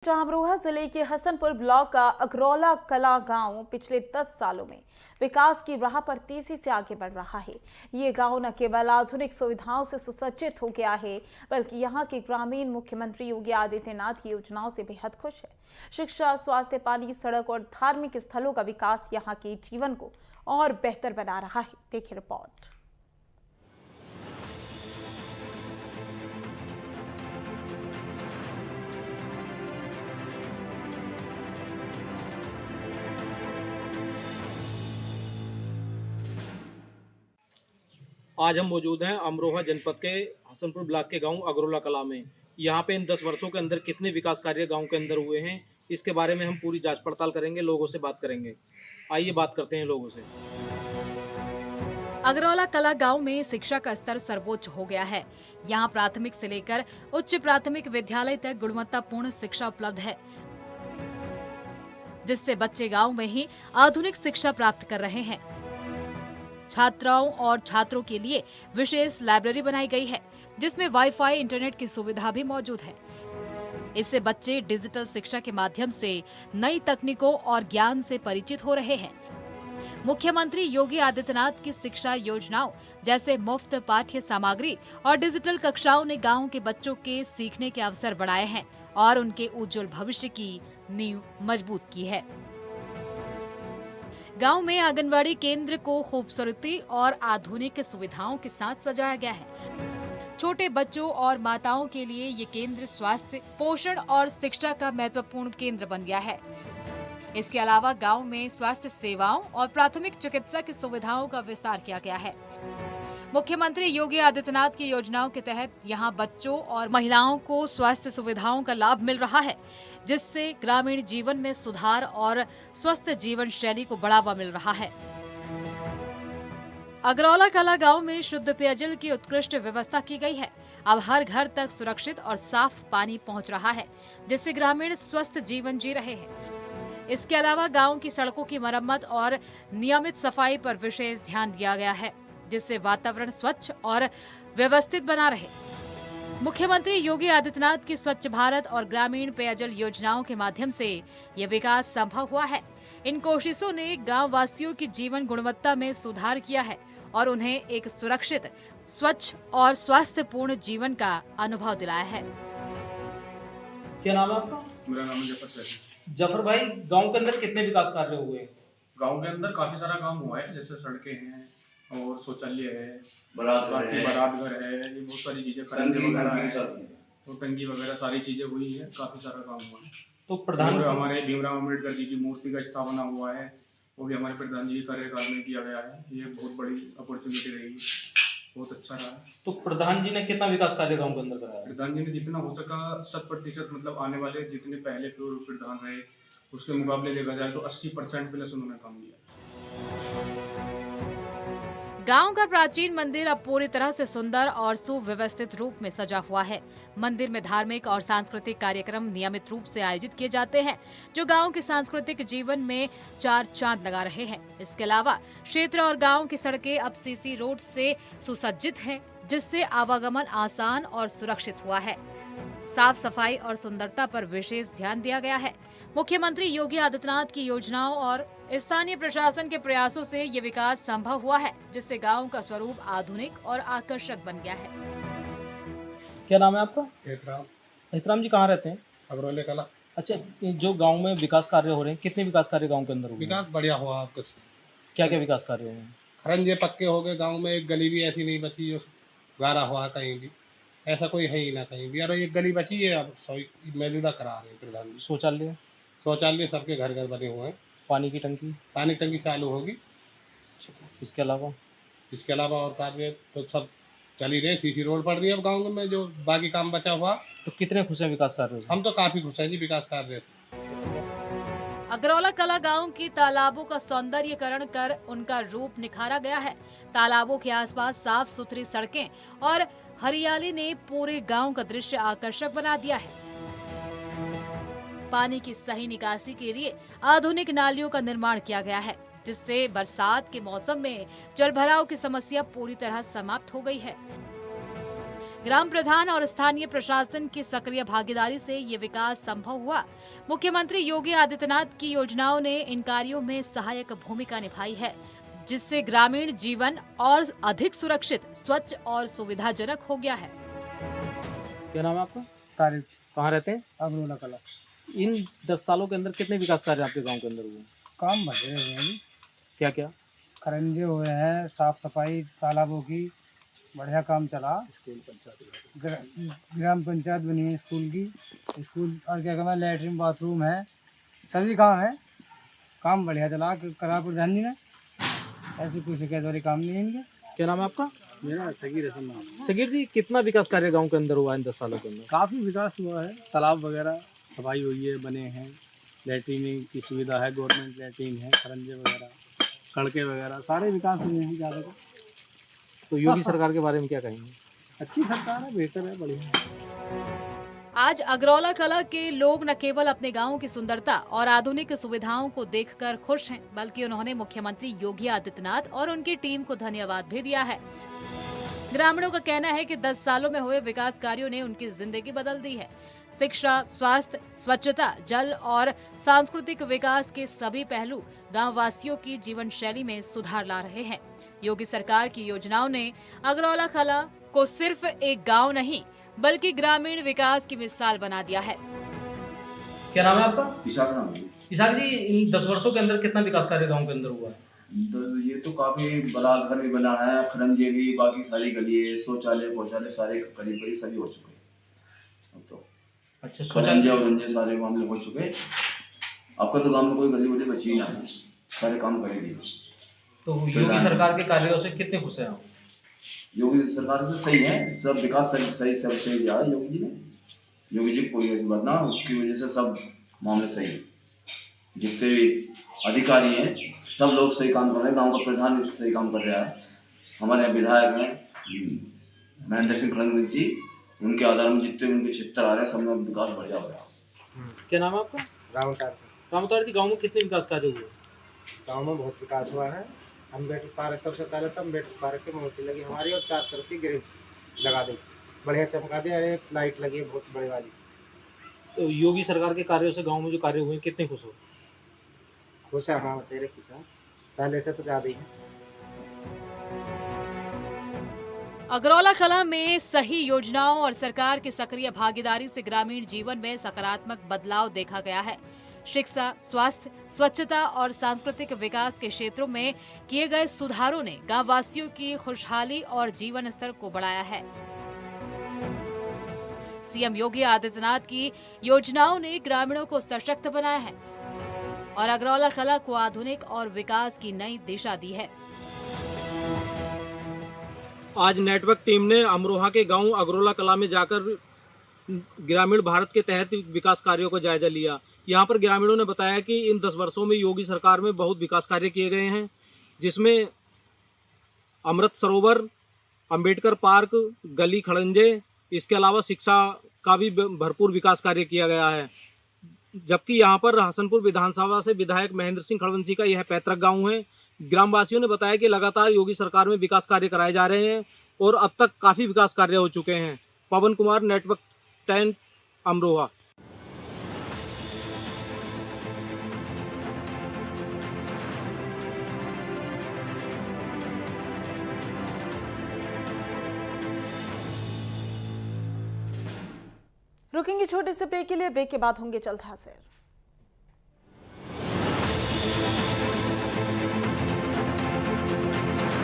अमरोहा जिले के हसनपुर ब्लॉक का अगरौला कला गांव पिछले 10 सालों में विकास की राह पर तेजी से आगे बढ़ रहा है। ये गांव न केवल आधुनिक सुविधाओं से सुसज्जित हो गया है, बल्कि यहां के ग्रामीण मुख्यमंत्री योगी आदित्यनाथ की योजनाओं से बेहद खुश है। शिक्षा, स्वास्थ्य, पानी, सड़क और धार्मिक स्थलों का विकास यहां के जीवन को और बेहतर बना रहा है। देखिए रिपोर्ट। आज हम मौजूद हैं अमरोहा जनपद के हसनपुर ब्लॉक के गांव अगरौला कला में। यहाँ पे इन 10 वर्षों के अंदर कितने विकास कार्य गांव के अंदर हुए हैं, इसके बारे में हम पूरी जांच पड़ताल करेंगे, लोगों से बात करेंगे। आइए बात करते हैं लोगों से। अगरौला कला गांव में शिक्षा का स्तर सर्वोच्च हो गया है। यहाँ प्राथमिक से लेकर उच्च प्राथमिक विद्यालय तक गुणवत्तापूर्ण शिक्षा उपलब्ध है, जिससे बच्चे गांव में ही आधुनिक शिक्षा प्राप्त कर रहे हैं। छात्राओं और छात्रों के लिए विशेष लाइब्रेरी बनाई गई है, जिसमें वाईफाई, इंटरनेट की सुविधा भी मौजूद है। इससे बच्चे डिजिटल शिक्षा के माध्यम से नई तकनीकों और ज्ञान से परिचित हो रहे हैं। मुख्यमंत्री योगी आदित्यनाथ की शिक्षा योजनाओं जैसे मुफ्त पाठ्य सामग्री और डिजिटल कक्षाओं ने गांव के बच्चों के सीखने के अवसर बढ़ाए हैं और उनके उज्जवल भविष्य की नींव मजबूत की है। गांव में आंगनवाड़ी केंद्र को खूबसूरती और आधुनिक सुविधाओं के साथ सजाया गया है। छोटे बच्चों और माताओं के लिए ये केंद्र स्वास्थ्य, पोषण और शिक्षा का महत्वपूर्ण केंद्र बन गया है। इसके अलावा गांव में स्वास्थ्य सेवाओं और प्राथमिक चिकित्सा की सुविधाओं का विस्तार किया गया है। मुख्यमंत्री योगी आदित्यनाथ की योजनाओं के तहत यहां बच्चों और महिलाओं को स्वास्थ्य सुविधाओं का लाभ मिल रहा है, जिससे ग्रामीण जीवन में सुधार और स्वस्थ जीवन शैली को बढ़ावा मिल रहा है। अगरौला कला गांव में शुद्ध पेयजल की उत्कृष्ट व्यवस्था की गई है। अब हर घर तक सुरक्षित और साफ पानी पहुंच रहा है, जिससे ग्रामीण स्वस्थ जीवन जी रहे हैं। इसके अलावा गांव की सड़कों की मरम्मत और नियमित सफाई पर विशेष ध्यान दिया गया है, जिससे वातावरण स्वच्छ और व्यवस्थित बना रहे। मुख्यमंत्री योगी आदित्यनाथ की स्वच्छ भारत और ग्रामीण पेयजल योजनाओं के माध्यम से ये विकास संभव हुआ है। इन कोशिशों ने गांव वासियों की जीवन गुणवत्ता में सुधार किया है और उन्हें एक सुरक्षित, स्वच्छ और स्वास्थ्यपूर्ण जीवन का अनुभव दिलाया है। क्या नाम है आपका? मेरा नाम है जफर। जफर भाई, गांव के अंदर कितने विकास कार्य हुए? गांव के अंदर काफी सारा काम हुआ है, जैसे सड़कें हैं और शौचालय है, बारात घर है, ये बहुत सारी चीजें, टंकी वगैरह सारी चीजें हुई है। काफी सारा काम हुआ है। तो प्रधान हमारे भीमराव अम्बेडकर जी की मूर्ति का स्थापना हुआ है, वो भी हमारे प्रधान जी के कार्यकाल में किया गया है। ये बहुत बड़ी अपॉर्चुनिटी रही, बहुत अच्छा रहा। तो प्रधान जी ने कितना विकास कार्य गांव के अंदर कराया? प्रधान जी ने जितना हो सका 100%, मतलब आने वाले जितने पहले प्रधान रहे उसके मुकाबले देखा जाए तो 80% प्लस उन्होंने काम किया। गांव का प्राचीन मंदिर अब पूरी तरह से सुंदर और सुव्यवस्थित रूप में सजा हुआ है। मंदिर में धार्मिक और सांस्कृतिक कार्यक्रम नियमित रूप से आयोजित किए जाते हैं, जो गांव के सांस्कृतिक जीवन में चार चांद लगा रहे हैं। इसके अलावा क्षेत्र और गांव की सड़कें अब सीसी रोड से सुसज्जित हैं, जिससे आवागमन आसान और सुरक्षित हुआ है। साफ सफाई और सुंदरता पर विशेष ध्यान दिया गया है। मुख्यमंत्री योगी आदित्यनाथ की योजनाओं और स्थानीय प्रशासन के प्रयासों से ये विकास संभव हुआ है, जिससे गांव का स्वरूप आधुनिक और आकर्षक बन गया है। क्या नाम है आपका? एहतराम। एहतराम जी, कहाँ रहते हैं? अगरौले कला। अच्छा, जो गांव में विकास कार्य हो रहे हैं, कितने विकास कार्य गांव के अंदर हुए? विकास बढ़िया हुआ आपका। क्या क्या विकास कार्य हुए हैं? खरंजे पक्के हो गए गांव में, एक गली भी ऐसी नहीं बची जो गारा हुआ कहीं भी, ऐसा कोई है ही ना कहीं भी। और एक गली बची है, अब मौजूदा करा रहे हैं प्रधान जी। शौचालय सबके घर घर बने हुए हैं। पानी की टंकी चालू होगी। इसके अलावा और कार्य तो सब चल ही रहे। सीसी रोड पड़ रही है अब गाँव में, जो बाकी काम बचा हुआ। तो कितने खुश हैं विकास कार्य? हम तो काफी खुश हैं जी विकास कार्य। अगरौला कला गांव की तालाबों का सौंदर्यीकरण कर उनका रूप निखारा गया है। तालाबों के आसपास साफ सुथरी सड़कें और हरियाली ने पूरे गांव का दृश्य आकर्षक बना दिया है। पानी की सही निकासी के लिए आधुनिक नालियों का निर्माण किया गया है, जिससे बरसात के मौसम में जलभराव की समस्या पूरी तरह समाप्त हो गई है। ग्राम प्रधान और स्थानीय प्रशासन की सक्रिय भागीदारी से ये विकास संभव हुआ। मुख्यमंत्री योगी आदित्यनाथ की योजनाओं ने इन कार्यों में सहायक भूमिका निभाई है, जिससे ग्रामीण जीवन और अधिक सुरक्षित, स्वच्छ और सुविधाजनक हो गया है। क्या नाम है आपका? तारीफ कहाँ रहते हैं? अगरोला कला। इन 10 सालों के अंदर कितने विकास कार्य आपके गांव के अंदर हुए? काम बढ़े हुए हैं जी। क्या क्या? खरंजे हुए हैं, साफ सफाई तालाबों की, बढ़िया काम चला। स्कूल, पंचायत, ग्राम पंचायत बनी है, स्कूल की, स्कूल और क्या कहना, लैट्रिन बाथरूम है, सभी काम है। काम बढ़िया चला करा प्रधान जी ने, ऐसी कोई शिकायत वाली काम नहीं है इनके। क्या नाम है आपका? मेरा सगीर है नाम। सगीर जी, कितना विकास कार्य गांव के अंदर हुआ इन 10 सालों के अंदर? काफ़ी विकास हुआ है, तालाब वगैरह सफाई हुई है, बने हैं, लैट्रिन की सुविधा है, गवर्नमेंट लैट्रिन है, खरंजे वगैरह, सड़कें वगैरह, सारे विकास हुए हैं ज़्यादा। तो योगी सरकार के बारे में क्या कहेंगे? अच्छी सरकार है, बेहतर है, बढ़िया है। आज अगरौला कला के लोग न केवल अपने गांव की सुंदरता और आधुनिक सुविधाओं को देखकर खुश हैं, बल्कि उन्होंने मुख्यमंत्री योगी आदित्यनाथ और उनकी टीम को धन्यवाद भी दिया है। ग्रामीणों का कहना है कि 10 सालों में हुए विकास कार्यों ने उनकी जिंदगी बदल दी है। शिक्षा, स्वास्थ्य, स्वच्छता, जल और सांस्कृतिक विकास के सभी पहलू गांव वासियों की जीवन शैली में सुधार ला रहे हैं। योगी सरकार की योजनाओं ने अगरौला कला को सिर्फ एक गांव नहीं, बल्कि ग्रामीण विकास की मिसाल बना दिया है। क्या नाम है आपका? इशाक नाम है। इशाक जी, इन 10 वर्षों के अंदर कितना विकास कार्य गांव के अंदर हुआ है? ये तो काफी बड़ा घर भी बना है, खरंजे भी, बाकी सारी गली, शौचालय सारे करीब सभी हो चुके हैं। अब तो अच्छा, खरंजे और रंजे सारे मामले हो चुके हैं। आपका तो गांव में कोई गली वली बची ना है, सारे काम कर दिए। तो योगी सरकार के कार्यों से कितने खुश हैं आप? योगी सरकार से सही है, सब विकास सही सब सही दिया है योगी जी ने। योगी जी कोई ऐसी बात ना, उसकी वजह से सब मामले सही है। जितने भी अधिकारी हैं सब लोग सही काम कर रहे हैं, गांव का प्रधान भी सही काम कर रहा है। हमारे यहाँ विधायक हैं महेंद्र सिंह खड़ंग जी, उनके आधार में जितने उनके क्षेत्र आ रहे हैं सब में विकास बढ़िया हो रहा है। क्या नाम है आपका? रामतार जी, गाँव में कितने विकास कार्य हुए? गाँव में बहुत विकास हुआ है। अम्बेडकर पार्क, सबसे पहले तो अम्बेडकर पार्क की मूर्ति लगी हमारी और 4 तरफ की ग्रिल लगा दी, बढ़िया चमका दी, और एक लाइट लगी है बहुत बड़ी वाली। तो योगी सरकार के कार्यों से गांव में जो कार्य हुए कितने खुश हो? खुश है, हाँ तेरे खुश है, पहले से तो ज़्यादा ही है। अगरौला कला में सही योजनाओं और सरकार की सक्रिय भागीदारी से ग्रामीण जीवन में सकारात्मक बदलाव देखा गया है। शिक्षा, स्वास्थ्य, स्वच्छता और सांस्कृतिक विकास के क्षेत्रों में किए गए सुधारों ने गांव वासियों की खुशहाली और जीवन स्तर को बढ़ाया है। सीएम योगी आदित्यनाथ की योजनाओं ने ग्रामीणों को सशक्त बनाया है और अगरौला कला को आधुनिक और विकास की नई दिशा दी है। आज नेटवर्क टीम ने अमरोहा के गांव अगरौला कला में जाकर ग्रामीण भारत के तहत विकास कार्यों का जायजा लिया। यहाँ पर ग्रामीणों ने बताया कि इन 10 वर्षों में योगी सरकार में बहुत विकास कार्य किए गए हैं, जिसमें अमृत सरोवर, अंबेडकर पार्क, गली खड़ंजे, इसके अलावा शिक्षा का भी भरपूर विकास कार्य किया गया है। जबकि यहाँ पर हसनपुर विधानसभा से विधायक महेंद्र सिंह खड़वंशी का यह पैतृक गाँव है। ग्रामवासियों ने बताया कि लगातार योगी सरकार में विकास कार्य कराए जा रहे हैं और अब तक काफ़ी विकास कार्य हो चुके हैं। पवन कुमार, नेटवर्क 10, अमरोहा। रुकेंगे छोटे से ब्रेक के लिए, ब्रेक के बाद होंगे जल्द हाजिर।